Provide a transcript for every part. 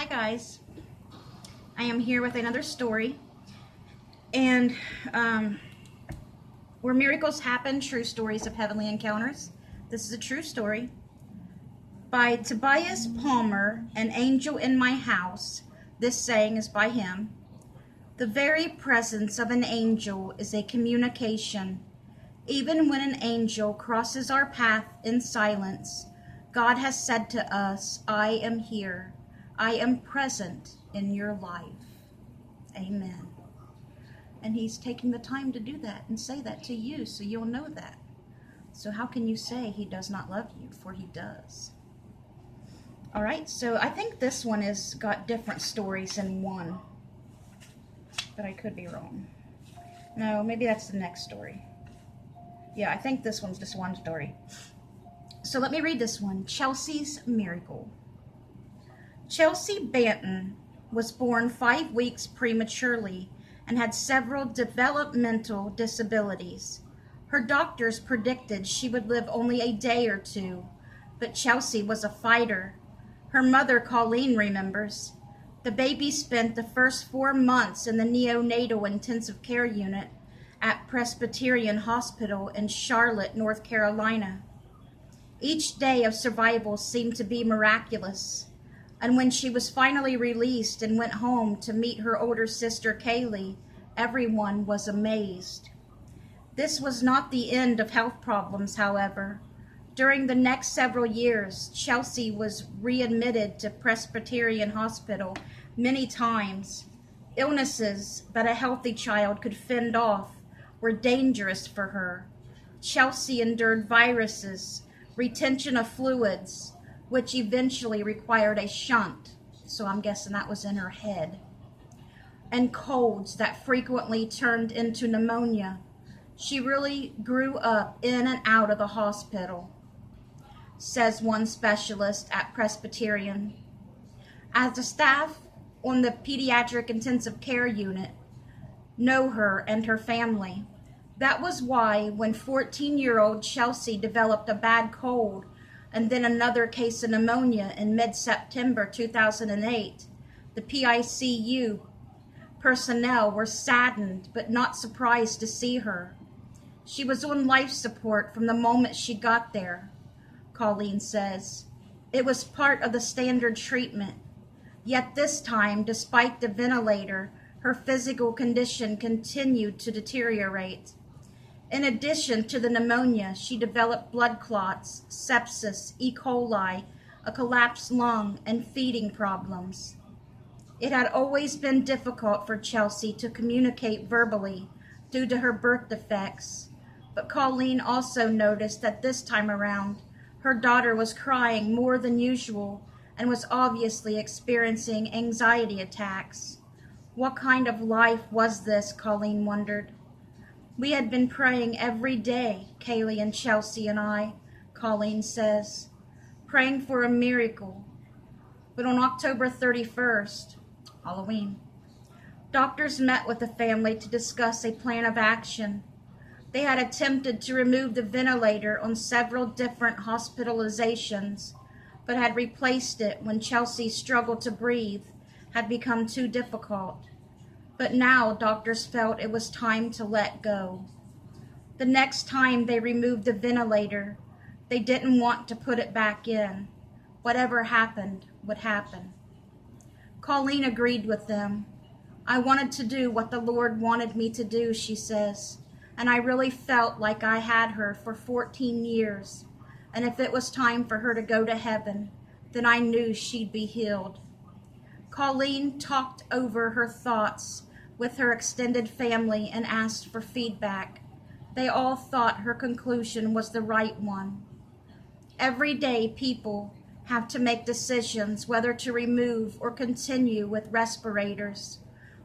Hi guys, I am here with another story, and where miracles happen, true stories of heavenly encounters. This is a true story by Tobias Palmer, An Angel in My House. This saying is by him. The very presence of an angel is a communication. Even when an angel crosses our path in silence, God has said to us, I am here. I am present in your life. Amen. And he's taking the time to do that and say that to you, so you'll know that. So how can you say he does not love you? For he does. All right, so I think this one has got different stories in one. But I could be wrong. No, maybe that's the next story. Yeah, I think this one's just one story. So let me read this one. Chelsea's Miracle. Chelsea Banton was born 5 weeks prematurely and had several developmental disabilities. Her doctors predicted she would live only a day or two, but Chelsea was a fighter. Her mother, Colleen, remembers. The baby spent the first 4 months in the neonatal intensive care unit at Presbyterian Hospital in Charlotte, North Carolina. Each day of survival seemed to be miraculous, and when she was finally released and went home to meet her older sister Kaylee, everyone was amazed. This was not the end of health problems, however. During the next several years, Chelsea was readmitted to Presbyterian Hospital many times. Illnesses that a healthy child could fend off were dangerous for her. Chelsea endured viruses, retention of fluids, which eventually required a shunt, so I'm guessing that was in her head, and colds that frequently turned into pneumonia. She really grew up in and out of the hospital, says one specialist at Presbyterian. As the staff on the pediatric intensive care unit know her and her family. That was why when 14-year-old Chelsea developed a bad cold and then another case of pneumonia in mid-September 2008, the PICU personnel were saddened but not surprised to see her. She was on life support from the moment she got there, Colleen says. It was part of the standard treatment. Yet this time, despite the ventilator, her physical condition continued to deteriorate. In addition to the pneumonia, she developed blood clots, sepsis, E. coli, a collapsed lung, and feeding problems. It had always been difficult for Chelsea to communicate verbally due to her birth defects, but Colleen also noticed that this time around, her daughter was crying more than usual and was obviously experiencing anxiety attacks. What kind of life was this, Colleen wondered. We had been praying every day, Kaylee and Chelsea and I, Colleen says, praying for a miracle. But on October 31st, Halloween, doctors met with the family to discuss a plan of action. They had attempted to remove the ventilator on several different hospitalizations, but had replaced it when Chelsea's struggle to breathe had become too difficult. But now doctors felt it was time to let go. The next time they removed the ventilator, they didn't want to put it back in. Whatever happened would happen. Colleen agreed with them. I wanted to do what the Lord wanted me to do, she says, and I really felt like I had her for 14 years, and if it was time for her to go to heaven, then I knew she'd be healed. Colleen talked over her thoughts with her extended family and asked for feedback. They all thought her conclusion was the right one. Every day people have to make decisions whether to remove or continue with respirators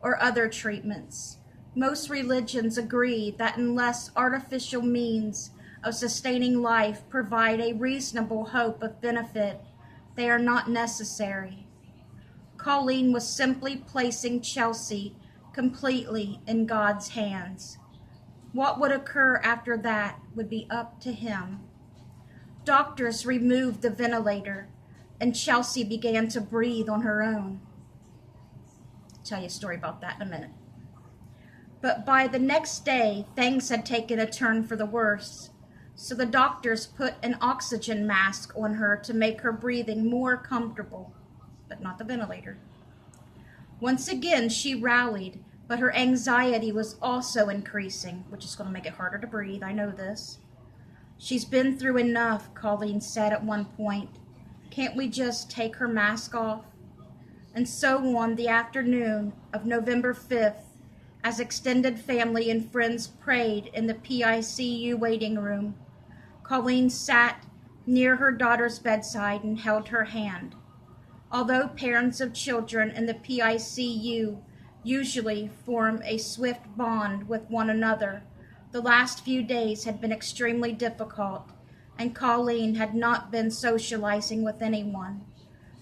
or other treatments. Most religions agree that unless artificial means of sustaining life provide a reasonable hope of benefit, they are not necessary. Colleen was simply placing Chelsea completely in God's hands. What would occur after that would be up to him. Doctors removed the ventilator. and Chelsea began to breathe on her own. I'll tell you a story about that in a minute. But by the next day, things had taken a turn for the worse, so the doctors put an oxygen mask on her to make her breathing more comfortable, but not the ventilator. Once again, she rallied, but her anxiety was also increasing, which is going to make it harder to breathe. I know this. She's been through enough, Colleen said at one point. Can't we just take her mask off? And so on the afternoon of November 5th, as extended family and friends prayed in the PICU waiting room, Colleen sat near her daughter's bedside and held her hand. Although parents of children in the PICU usually form a swift bond with one another, the last few days had been extremely difficult, and Colleen had not been socializing with anyone.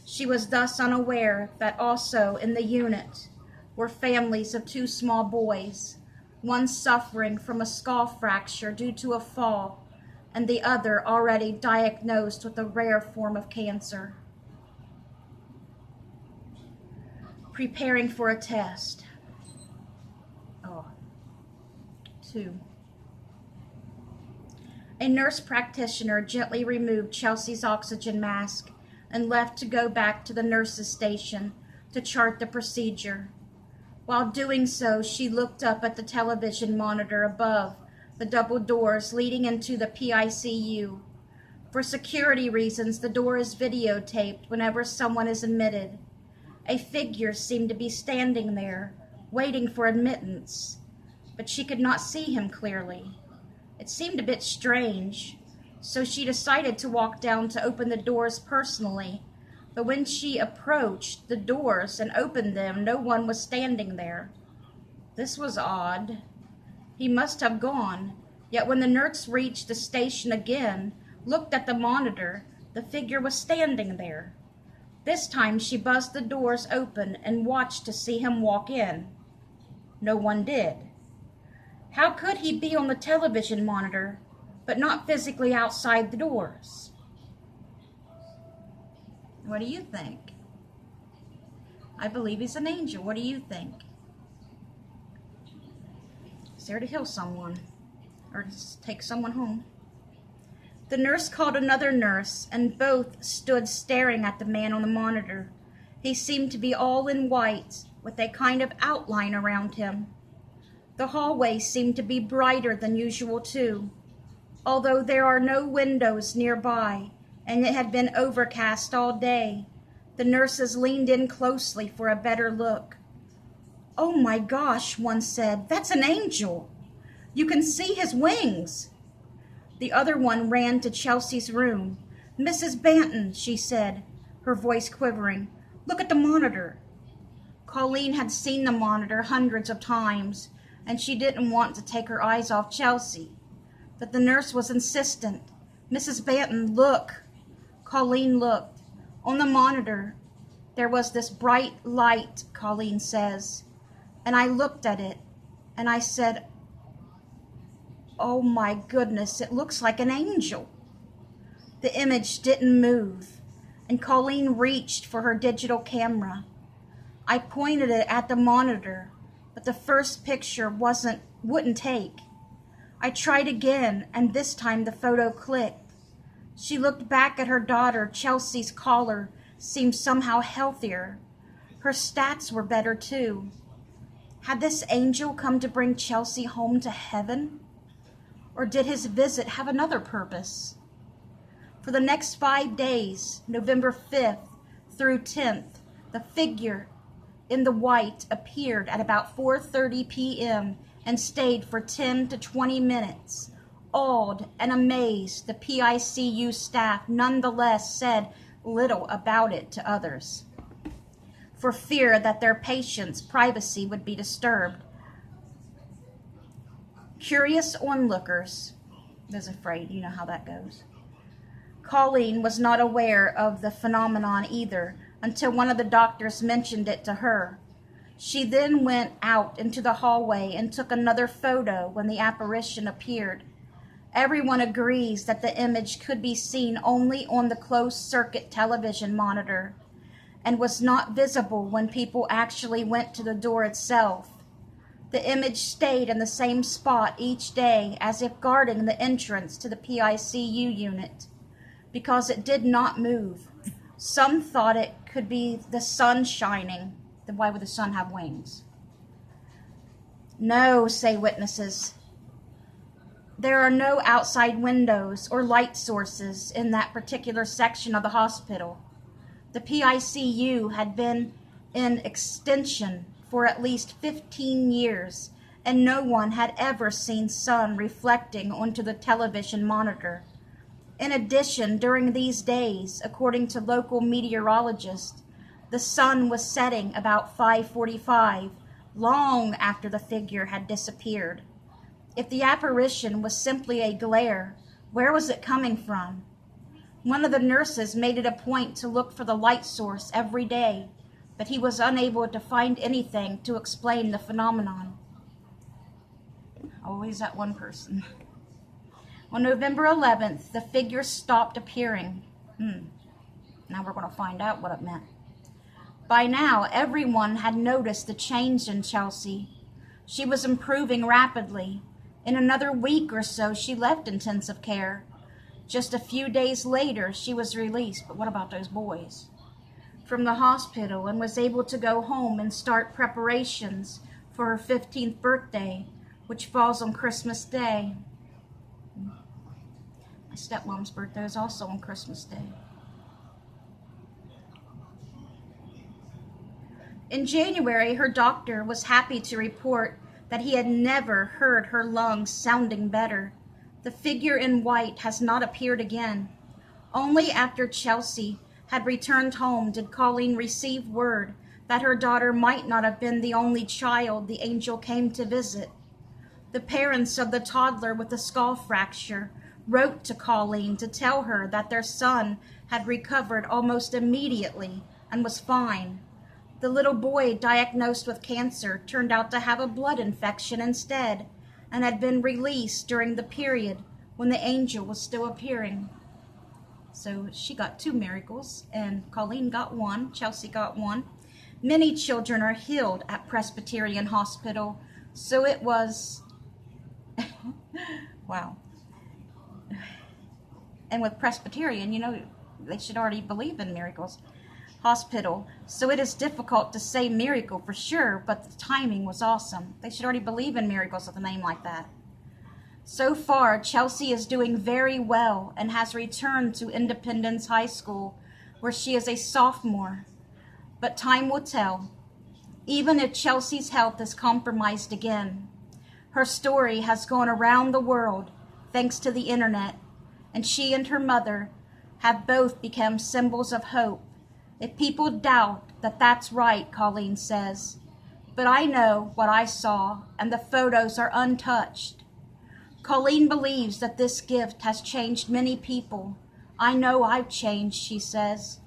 She was thus unaware that also in the unit were families of 2 small boys, one suffering from a skull fracture due to a fall, and the other already diagnosed with a rare form of cancer. Preparing for a test. 2. A nurse practitioner gently removed Chelsea's oxygen mask and left to go back to the nurse's station to chart the procedure. While doing so, she looked up at the television monitor above the double doors leading into the PICU. For security reasons, the door is videotaped whenever someone is admitted. A figure seemed to be standing there, waiting for admittance, but she could not see him clearly. It seemed a bit strange, so she decided to walk down to open the doors personally. But when she approached the doors and opened them, no one was standing there. This was odd. He must have gone, yet when the nurse reached the station again, looked at the monitor, the figure was standing there. This time she buzzed the doors open and watched to see him walk in. No one did. How could he be on the television monitor, but not physically outside the doors? What do you think? I believe he's an angel. What do you think? He's there to heal someone, or to take someone home. The nurse called another nurse, and both stood staring at the man on the monitor. He seemed to be all in white, with a kind of outline around him. The hallway seemed to be brighter than usual, too, although there are no windows nearby, and it had been overcast all day. The nurses leaned in closely for a better look. "Oh my gosh," one said, "that's an angel. You can see his wings." The other one ran to Chelsea's room. "Mrs. Banton," she said, her voice quivering, "look at the monitor." Colleen had seen the monitor hundreds of times, and she didn't want to take her eyes off Chelsea. But the nurse was insistent. "Mrs. Banton, look." Colleen looked. On the monitor, there was this bright light, Colleen says, and I looked at it, and I said, "Oh my goodness, it looks like an angel." The image didn't move, and Colleen reached for her digital camera. I pointed it at the monitor, but the first picture wouldn't take. I tried again, and this time the photo clicked. She looked back at her daughter. Chelsea's collar seemed somehow healthier. Her stats were better too. Had this angel come to bring Chelsea home to heaven? Or did his visit have another purpose? For the next 5 days, November 5th through 10th, the figure in the white appeared at about 4:30 p.m. and stayed for 10 to 20 minutes. Awed and amazed, the PICU staff nonetheless said little about it to others, for fear that their patients' privacy would be disturbed. Curious onlookers was afraid. You know how that goes. Colleen was not aware of the phenomenon either until one of the doctors mentioned it to her. She then went out into the hallway and took another photo when the apparition appeared. Everyone agrees that the image could be seen only on the closed-circuit television monitor and was not visible when people actually went to the door itself. The image stayed in the same spot each day as if guarding the entrance to the PICU unit because it did not move. Some thought it could be the sun shining. Then why would the sun have wings? No, say witnesses. There are no outside windows or light sources in that particular section of the hospital. The PICU had been in extension for at least 15 years, and no one had ever seen sun reflecting onto the television monitor. In addition, during these days, according to local meteorologists, the sun was setting about 5:45, long after the figure had disappeared. If the apparition was simply a glare, where was it coming from? One of the nurses made it a point to look for the light source every day, but he was unable to find anything to explain the phenomenon. Always that one person. On November 11th, the figure stopped appearing. Now we're going to find out what it meant. By now, everyone had noticed the change in Chelsea. She was improving rapidly. In another week or so, she left intensive care. Just a few days later, she was released, but what about those boys? From the hospital, and was able to go home and start preparations for her 15th birthday, which falls on Christmas Day. My stepmom's birthday is also on Christmas Day. In January, her doctor was happy to report that he had never heard her lungs sounding better. The figure in white has not appeared again. Only after Chelsea had returned home did Colleen receive word that her daughter might not have been the only child the angel came to visit. The parents of the toddler with the skull fracture wrote to Colleen to tell her that their son had recovered almost immediately and was fine. The little boy diagnosed with cancer turned out to have a blood infection instead and had been released during the period when the angel was still appearing. So she got 2 miracles, and Colleen got 1, Chelsea got 1. Many children are healed at Presbyterian Hospital, so it was, wow. And with Presbyterian, you know, they should already believe in miracles. Hospital, so it is difficult to say miracle for sure, but the timing was awesome. They should already believe in miracles with a name like that. So far, Chelsea is doing very well and has returned to Independence High School, where she is a sophomore. But time will tell, even if Chelsea's health is compromised again. Her story has gone around the world thanks to the internet, and she and her mother have both become symbols of hope. If people doubt that that's right, Colleen says, but I know what I saw, and the photos are untouched. Colleen believes that this gift has changed many people. I know I've changed, she says.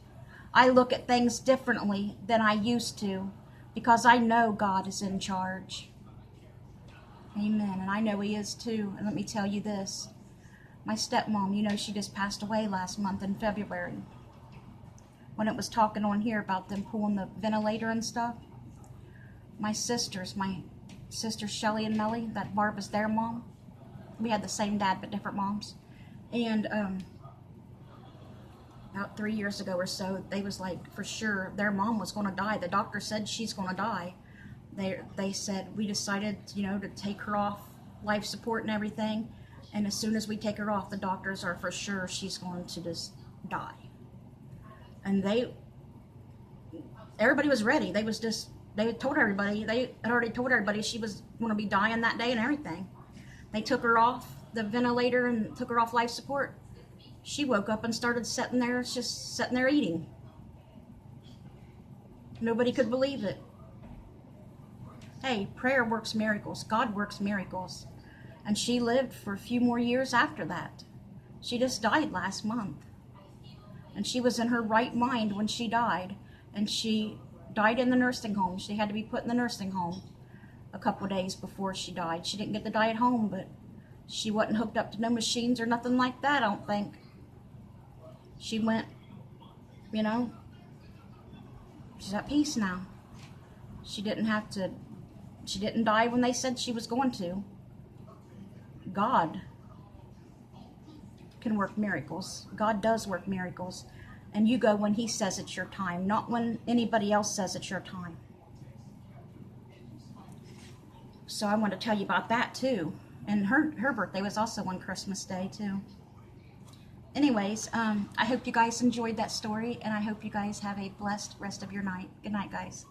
I look at things differently than I used to because I know God is in charge. Amen, and I know He is too. And let me tell you this. My stepmom, you know, she just passed away last month in February. When it was talking on here about them pulling the ventilator and stuff, my sister Shelly and Melly, that Barb is their mom. We had the same dad but different moms. And about 3 years ago or so, they was like, for sure, their mom was going to die. The doctor said she's going to die. They said, we decided, you know, to take her off life support and everything. And as soon as we take her off, the doctors are for sure she's going to just die. And everybody was ready. They had told everybody, they had already told everybody she was going to be dying that day and everything. They took her off the ventilator and took her off life support. She woke up and started sitting there eating. Nobody could believe it. Hey, prayer works miracles. God works miracles. And she lived for a few more years after that. She just died last month. And she was in her right mind when she died. And she died in the nursing home. She had to be put in the nursing home a couple of days before she died. She didn't get to die at home, but She wasn't hooked up to no machines or nothing like that, I don't think. She went, you know, she's at peace now. She didn't die when they said she was going to. God can work miracles. God does work miracles. And you go when he says it's your time, not when anybody else says it's your time. So I want to tell you about that too. And her birthday was also on Christmas Day too. Anyways, I hope you guys enjoyed that story, and I hope you guys have a blessed rest of your night. Good night, guys.